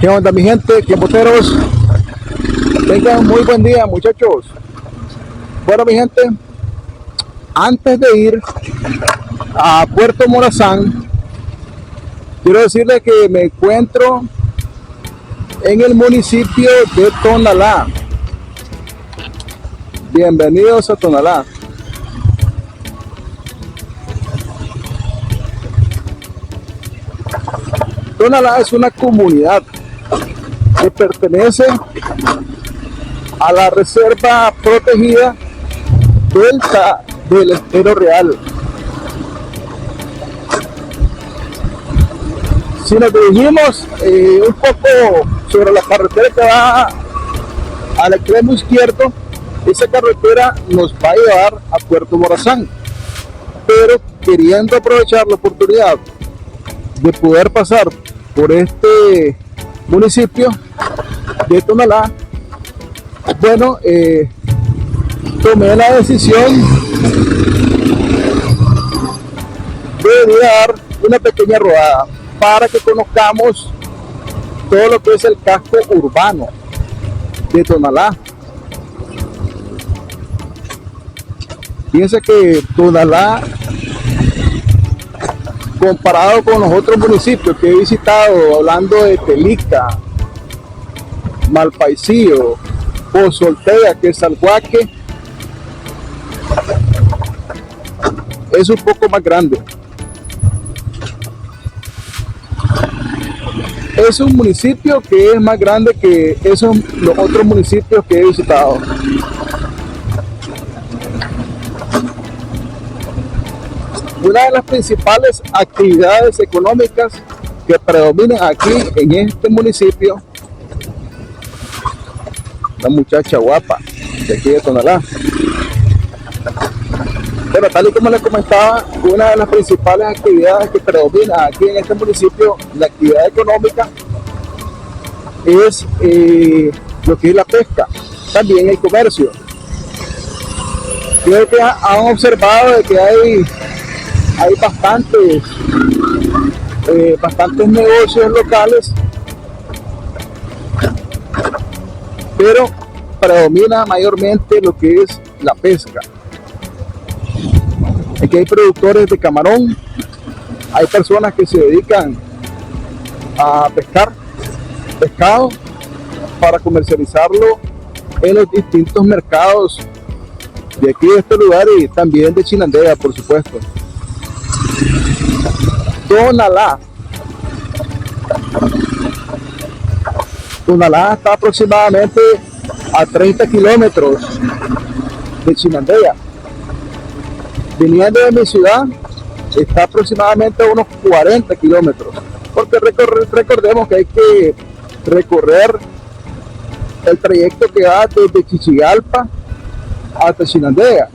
¿Qué onda, mi gente? ¿Qué boteros? Tengan muy buen día, muchachos. Bueno, mi gente, antes de ir a Puerto Morazán, quiero decirles que me encuentro en el municipio de Tonalá. Bienvenidos a Tonalá. Tonalá es una comunidad que pertenece a la reserva protegida Delta del Estero Real. Si nos dirigimos un poco sobre la carretera que va al extremo izquierdo, esa carretera nos va a llevar a Puerto Morazán, pero queriendo aprovechar la oportunidad de poder pasar por este municipio de Tonalá, bueno, tomé la decisión de dar una pequeña rodada para que conozcamos todo lo que es el casco urbano de Tonalá. Fíjense que Tonalá, comparado con los otros municipios que he visitado, hablando de Telica, Malpaisillo, Pozoltea, que es Salguaque, es un poco más grande. Es un municipio que es más grande que los otros municipios que he visitado. Una de las principales actividades económicas que predominan aquí en este municipio, la muchacha guapa de aquí de Tonalá. Bueno, tal y como les comentaba, una de las principales actividades que predomina aquí en este municipio, la actividad económica, es lo que es la pesca, también el comercio. Creo que han observado de que hay bastantes negocios locales, pero predomina mayormente lo que es la pesca. Aquí hay productores de camarón, hay personas que se dedican a pescar pescado para comercializarlo en los distintos mercados de aquí de este lugar y también de Chinandega, por supuesto. Tonalá está aproximadamente a 30 kilómetros de Chinandega. Viniendo de mi ciudad, está aproximadamente a unos 40 kilómetros, porque recordemos que hay que recorrer el trayecto que va desde Chichigalpa hasta Chinandega,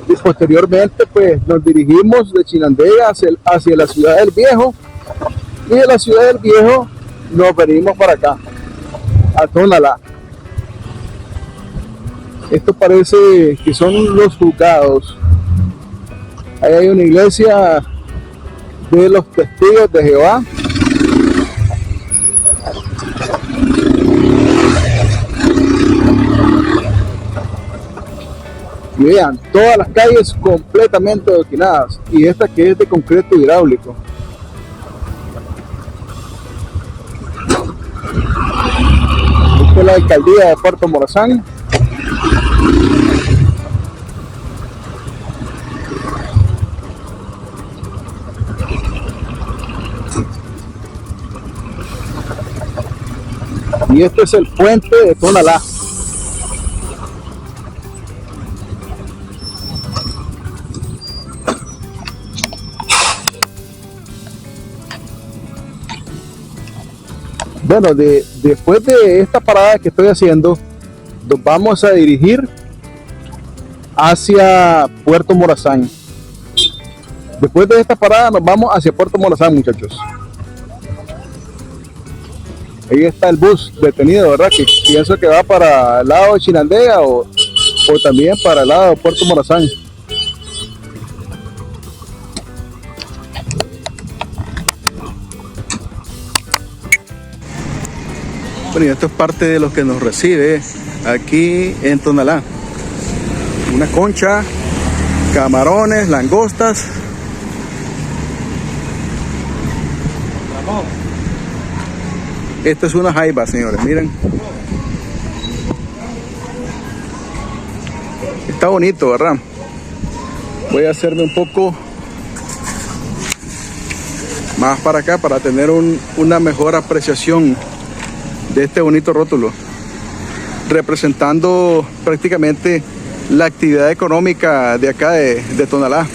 y posteriormente pues nos dirigimos de Chinandega hacia la Ciudad del Viejo, y de la Ciudad del Viejo nos venimos para acá, a Tonalá. Esto parece que son los juzgados. Ahí hay una iglesia de los testigos de Jehová. Y vean, todas las calles completamente adoquinadas, y esta que es de concreto hidráulico. Esta es la alcaldía de Puerto Morazán. Y este es el puente de Tonalá. Bueno, después de esta parada que estoy haciendo, nos vamos a dirigir hacia Puerto Morazán. Después de esta parada nos vamos hacia Puerto Morazán, muchachos. Ahí está el bus detenido, ¿verdad? Que pienso que va para el lado de Chinandega o también para el lado de Puerto Morazán. Bueno, y esto es parte de lo que nos recibe aquí en Tonalá. Una concha, camarones, langostas. Esta es una jaiba, señores, miren. Está bonito, ¿verdad? Voy a hacerme un poco más para acá para tener una mejor apreciación de este bonito rótulo, representando prácticamente la actividad económica de acá de Tonalá.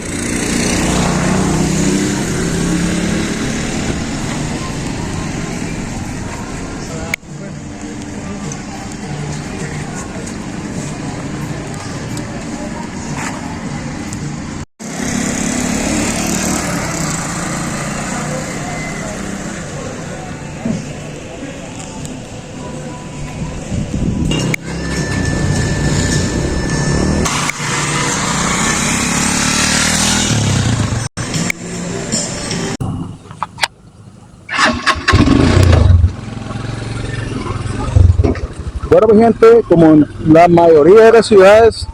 Bueno, mi gente, como en la mayoría de las ciudades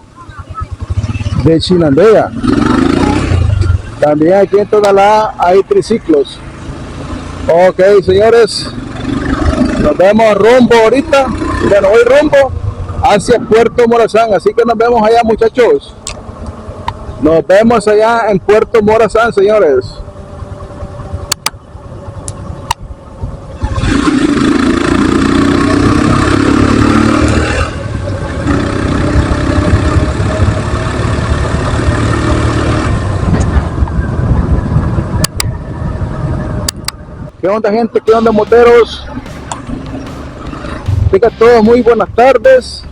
de Chinandega, también aquí en Tonalá hay triciclos. Ok, señores, nos vemos rumbo ahorita. Bueno, hoy rumbo hacia Puerto Morazán, así que nos vemos allá, muchachos. Nos vemos allá en Puerto Morazán, señores. ¿Qué onda, gente? ¿Qué onda, moteros? Tengan todos muy buenas tardes,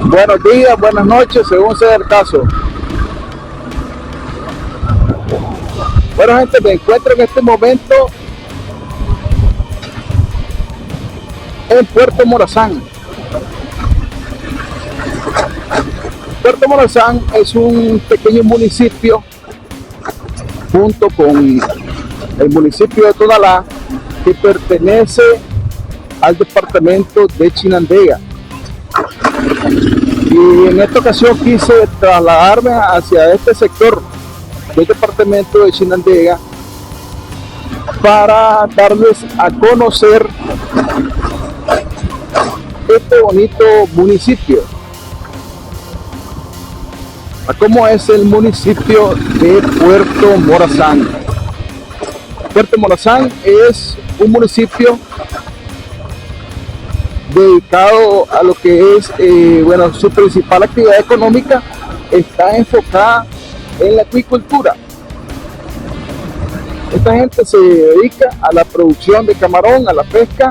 buenos días, buenas noches, según sea el caso. Bueno, gente, me encuentro en este momento en Puerto Morazán. Puerto Morazán es un pequeño municipio junto con el municipio de Tonalá que pertenece al departamento de Chinandega. Y en esta ocasión quise trasladarme hacia este sector del departamento de Chinandega para darles a conocer este bonito municipio. ¿Cómo es el municipio de Puerto Morazán? Puerto Morazán es un municipio dedicado a lo que es, bueno, su principal actividad económica está enfocada en la acuicultura. Esta gente se dedica a la producción de camarón, a la pesca,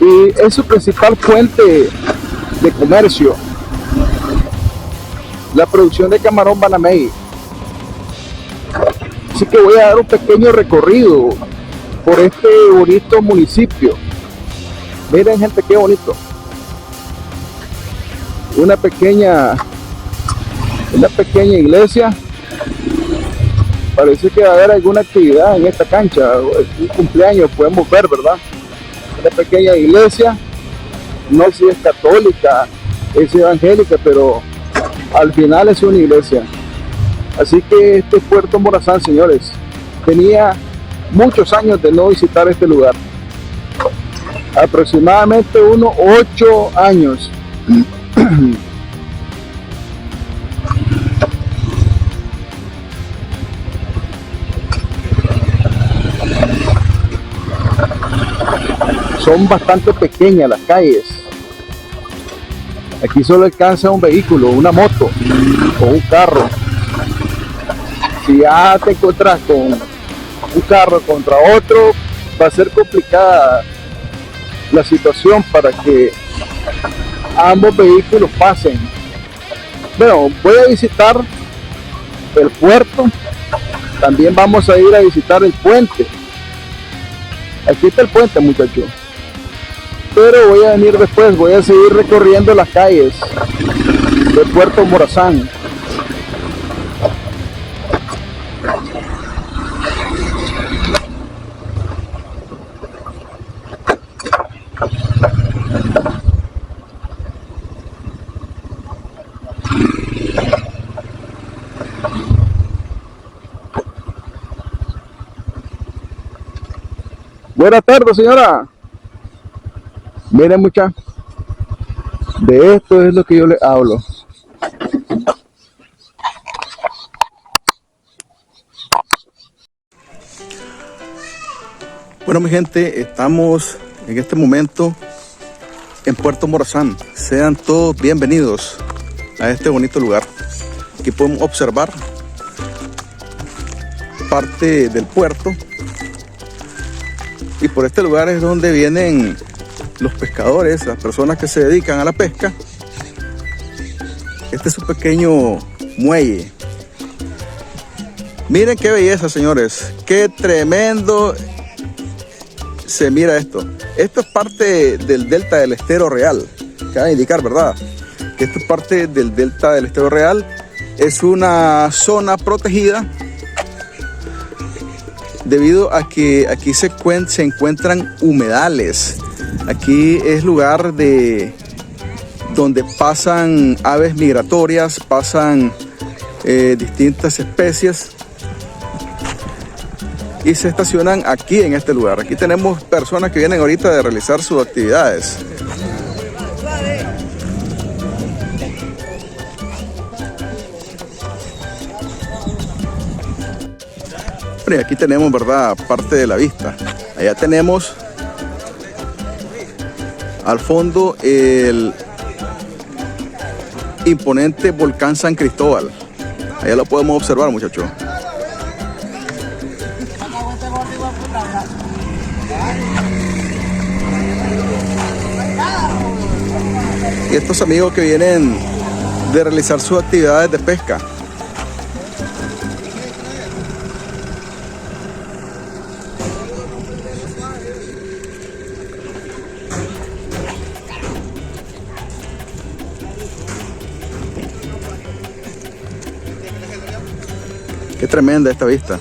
y es su principal fuente de comercio, la producción de camarón banamey. Así que voy a dar un pequeño recorrido por este bonito municipio. Miren, gente, qué bonito. Una pequeña iglesia. Parece que va a haber alguna actividad en esta cancha, un cumpleaños podemos ver, ¿verdad? Una pequeña iglesia, no sé si es católica, es evangélica, pero al final es una iglesia. Así que este es Puerto Morazán, señores. Tenía muchos años de no visitar este lugar, aproximadamente unos 8 años. Son bastante pequeñas las calles. Aquí solo alcanza un vehículo, una moto o un carro. Si ya te encuentras con un carro contra otro, va a ser complicada la situación para que ambos vehículos pasen. Bueno, voy a visitar el puerto, también vamos a ir a visitar el puente. Aquí está el puente, muchachos, pero voy a venir después, voy a seguir recorriendo las calles de Puerto Morazán. Buenas tardes, señora. Miren, mucha, de esto es lo que yo les hablo. Bueno, mi gente, estamos en este momento en Puerto Morazán. Sean todos bienvenidos a este bonito lugar. Aquí podemos observar parte del puerto, y por este lugar es donde vienen los pescadores, las personas que se dedican a la pesca. Este es un pequeño muelle. Miren qué belleza, señores, qué tremendo se mira esto. Esto es parte del delta del Estero Real. Cabe indicar, ¿verdad?, que esto es parte del delta del Estero Real. Es una zona protegida debido a que aquí se encuentran humedales. Aquí es lugar donde pasan aves migratorias, pasan distintas especies y se estacionan aquí en este lugar. Aquí tenemos personas que vienen ahorita de realizar sus actividades. Y aquí tenemos, ¿verdad?, parte de la vista. Allá tenemos al fondo el imponente volcán San Cristóbal. Allá lo podemos observar, muchachos. Y estos amigos que vienen de realizar sus actividades de pesca. Qué tremenda esta vista.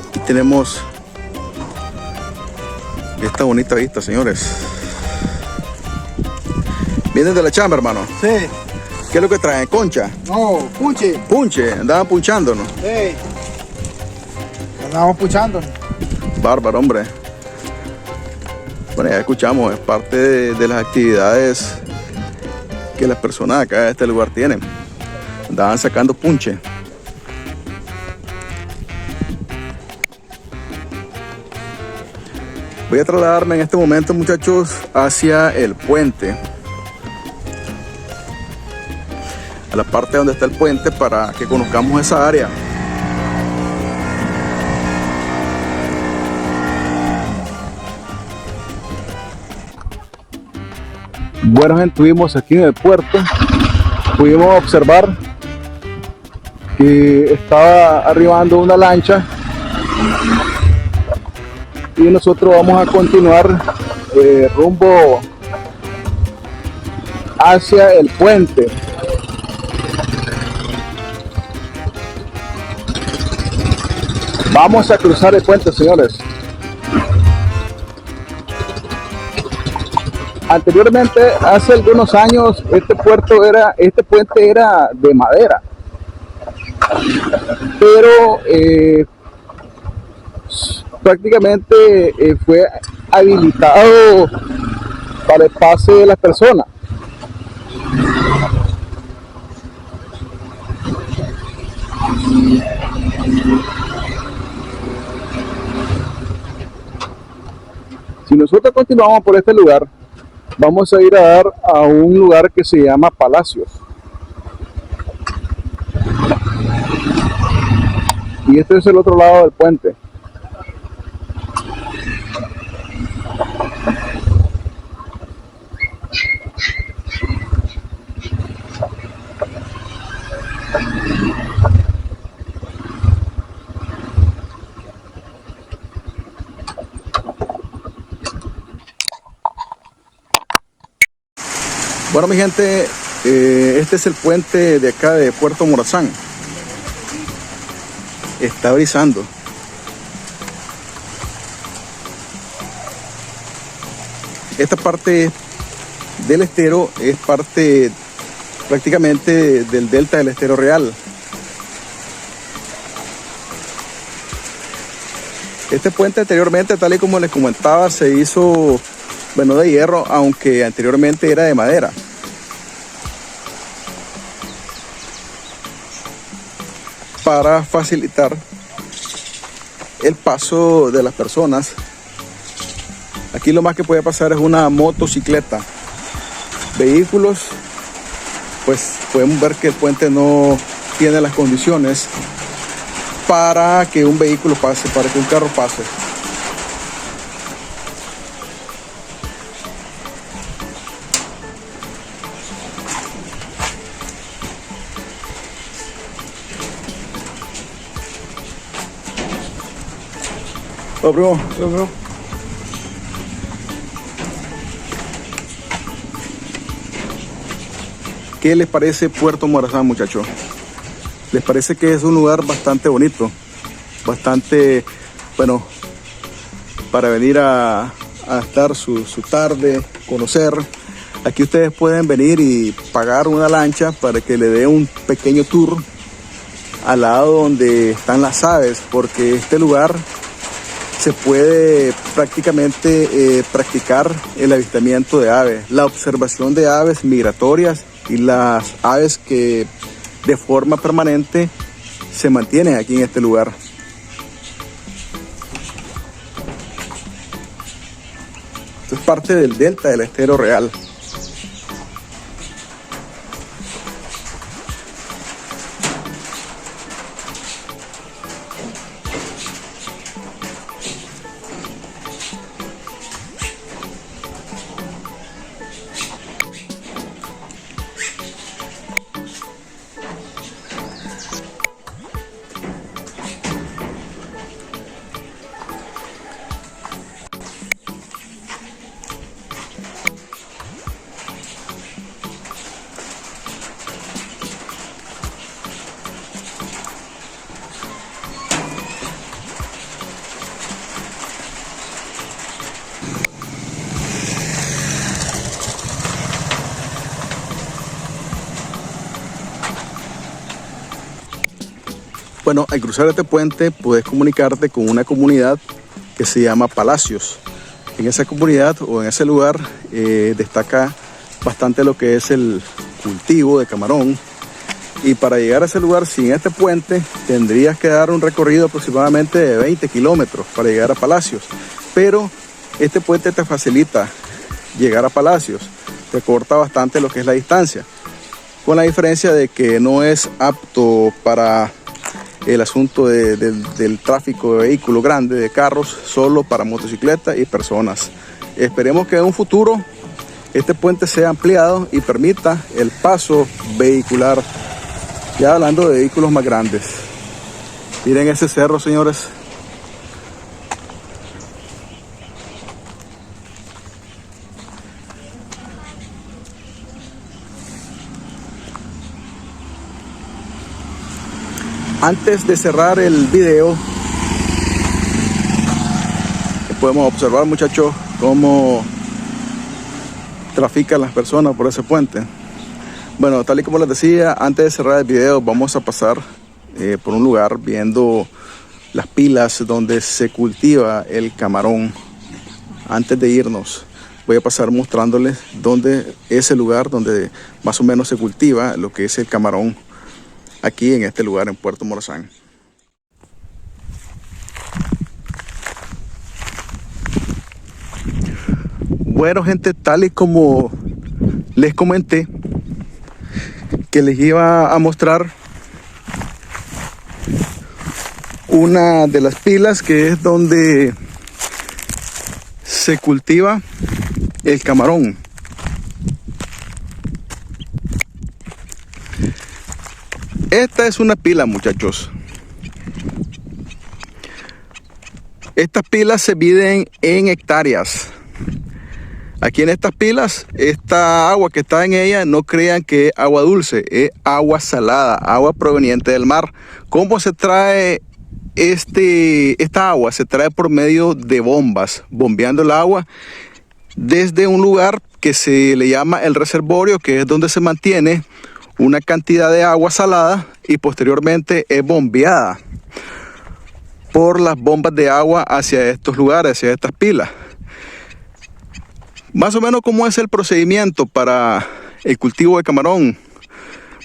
Aquí tenemos esta bonita vista, señores. ¿Vienen de la chamba, hermano? Sí. ¿Qué es lo que traen? ¿Concha? No, punche. Punche, andaban punchándonos. Sí. Andamos puchando. Bárbaro, hombre. Bueno, ya escuchamos, es parte de las actividades que las personas acá de este lugar tienen. Andaban sacando punche. Voy a trasladarme en este momento, muchachos, hacia el puente, a la parte donde está el puente, para que conozcamos esa área. Bueno, gente, estuvimos aquí en el puerto, pudimos observar que estaba arribando una lancha y nosotros vamos a continuar rumbo hacia el puente. Vamos a cruzar el puente, señores. Anteriormente, hace algunos años, este puente era de madera, pero prácticamente fue habilitado para el pase de las personas. Si nosotros continuamos por este lugar, vamos a ir a dar a un lugar que se llama Palacios. Y este es el otro lado del puente. Bueno, mi gente, este es el puente de acá de Puerto Morazán. Está brisando. Esta parte del estero es parte prácticamente del delta del Estero Real. Este puente anteriormente, tal y como les comentaba, se hizo, bueno, de hierro, aunque anteriormente era de madera. Para facilitar el paso de las personas. Aquí lo más que puede pasar es una motocicleta. Vehículos, pues podemos ver que el puente no tiene las condiciones para que un vehículo pase, para que un carro pase. Oh, primo. Oh, primo. ¿Qué les parece Puerto Morazán, muchachos? ¿Les parece que es un lugar bastante bonito? Bastante, bueno, para venir a estar su tarde, conocer. Aquí ustedes pueden venir y pagar una lancha para que le dé un pequeño tour al lado donde están las aves, porque este lugar se puede prácticamente practicar el avistamiento de aves, la observación de aves migratorias y las aves que de forma permanente se mantienen aquí en este lugar. Esto es parte del delta del Estero Real. Bueno, al cruzar este puente puedes comunicarte con una comunidad que se llama Palacios. En esa comunidad o en ese lugar destaca bastante lo que es el cultivo de camarón. Y para llegar a ese lugar sin este puente tendrías que dar un recorrido aproximadamente de 20 kilómetros para llegar a Palacios. Pero este puente te facilita llegar a Palacios, te corta bastante lo que es la distancia. Con la diferencia de que no es apto para el asunto del tráfico de vehículos grandes, de carros, solo para motocicletas y personas. Esperemos que en un futuro este puente sea ampliado y permita el paso vehicular, ya hablando de vehículos más grandes. Miren ese cerro, señores. Antes de cerrar el video, podemos observar, muchachos, cómo trafican las personas por ese puente. Bueno, tal y como les decía, antes de cerrar el video vamos a pasar por un lugar viendo las pilas donde se cultiva el camarón. Antes de irnos voy a pasar mostrándoles dónde es el lugar donde más o menos se cultiva lo que es el camarón aquí en este lugar en Puerto Morazán. Bueno, gente, tal y como les comenté que les iba a mostrar una de las pilas que es donde se cultiva el camarón. Esta es una pila, muchachos. Estas pilas se miden en hectáreas. Aquí en estas pilas, esta agua que está en ella, no crean que es agua dulce, es agua salada, agua proveniente del mar. ¿Cómo se trae esta agua? Se trae por medio de bombas, bombeando el agua desde un lugar que se le llama el reservorio, que es donde se mantiene una cantidad de agua salada y posteriormente es bombeada por las bombas de agua hacia estos lugares, hacia estas pilas. Más o menos, ¿cómo es el procedimiento para el cultivo de camarón?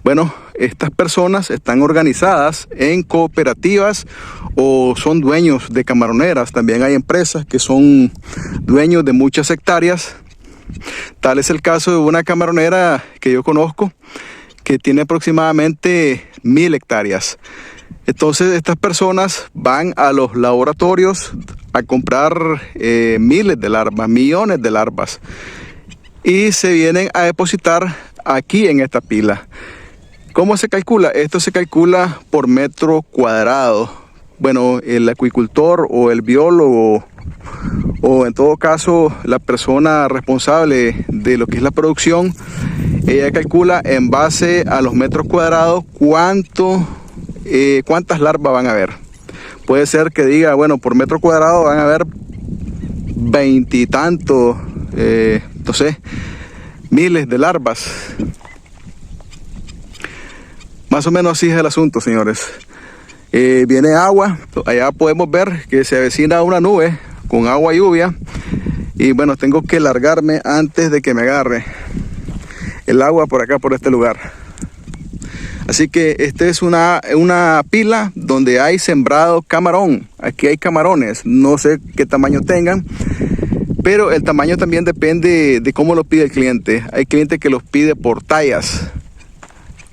Bueno, estas personas están organizadas en cooperativas o son dueños de camaroneras. También hay empresas que son dueños de muchas hectáreas. Tal es el caso de una camaronera que yo conozco que tiene aproximadamente 1000 hectáreas. Entonces estas personas van a los laboratorios a comprar miles de larvas, millones de larvas, y se vienen a depositar aquí en esta pila. ¿Cómo se calcula? Esto se calcula por metro cuadrado. Bueno, el acuicultor o el biólogo o en todo caso la persona responsable de lo que es la producción, ella calcula en base a los metros cuadrados cuántas larvas van a haber. Puede ser que diga, bueno, por metro cuadrado van a haber 20 y tantos, no sé, miles de larvas. Más o menos así es el asunto, señores. Viene agua, allá podemos ver que se avecina una nube con agua y lluvia. Y bueno, tengo que largarme antes de que me agarre el agua por acá, por este lugar. Así que esta es una pila donde hay sembrado camarón. Aquí hay camarones, no sé qué tamaño tengan, pero el tamaño también depende de cómo lo pide el cliente. Hay clientes que los pide por tallas,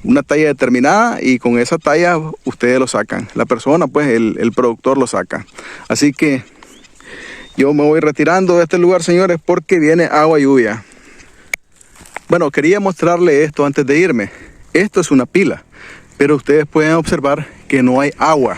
una talla determinada, y con esa talla ustedes lo sacan. La persona, pues el productor lo saca. Así que yo me voy retirando de este lugar, señores, porque viene agua y lluvia. Bueno, quería mostrarle esto antes de irme. Esto es una pila, pero ustedes pueden observar que no hay agua.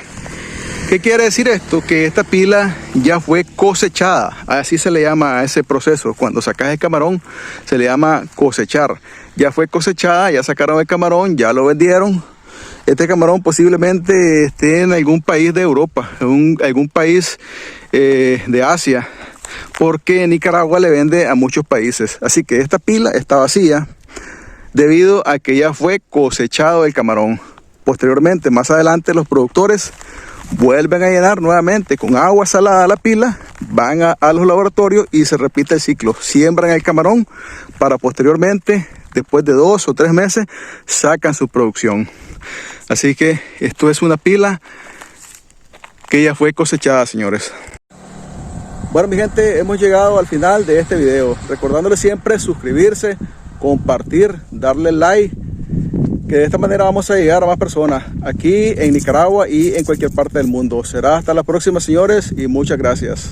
¿Qué quiere decir esto? Que esta pila ya fue cosechada. Así se le llama a ese proceso. Cuando sacas el camarón se le llama cosechar. Ya fue cosechada, ya sacaron el camarón, ya lo vendieron. Este camarón posiblemente esté en algún país de Europa, en algún país de Asia, porque Nicaragua le vende a muchos países. Así que esta pila está vacía debido a que ya fue cosechado el camarón. Posteriormente, más adelante, los productores vuelven a llenar nuevamente con agua salada la pila, van a los laboratorios y se repite el ciclo. Siembran el camarón para posteriormente, después de 2 o 3 meses, sacan su producción. Así que esto es una pila que ya fue cosechada, señores. Bueno, mi gente, hemos llegado al final de este video. Recordándoles siempre suscribirse, compartir, darle like, que de esta manera vamos a llegar a más personas aquí en Nicaragua y en cualquier parte del mundo. Será hasta la próxima, señores, y muchas gracias.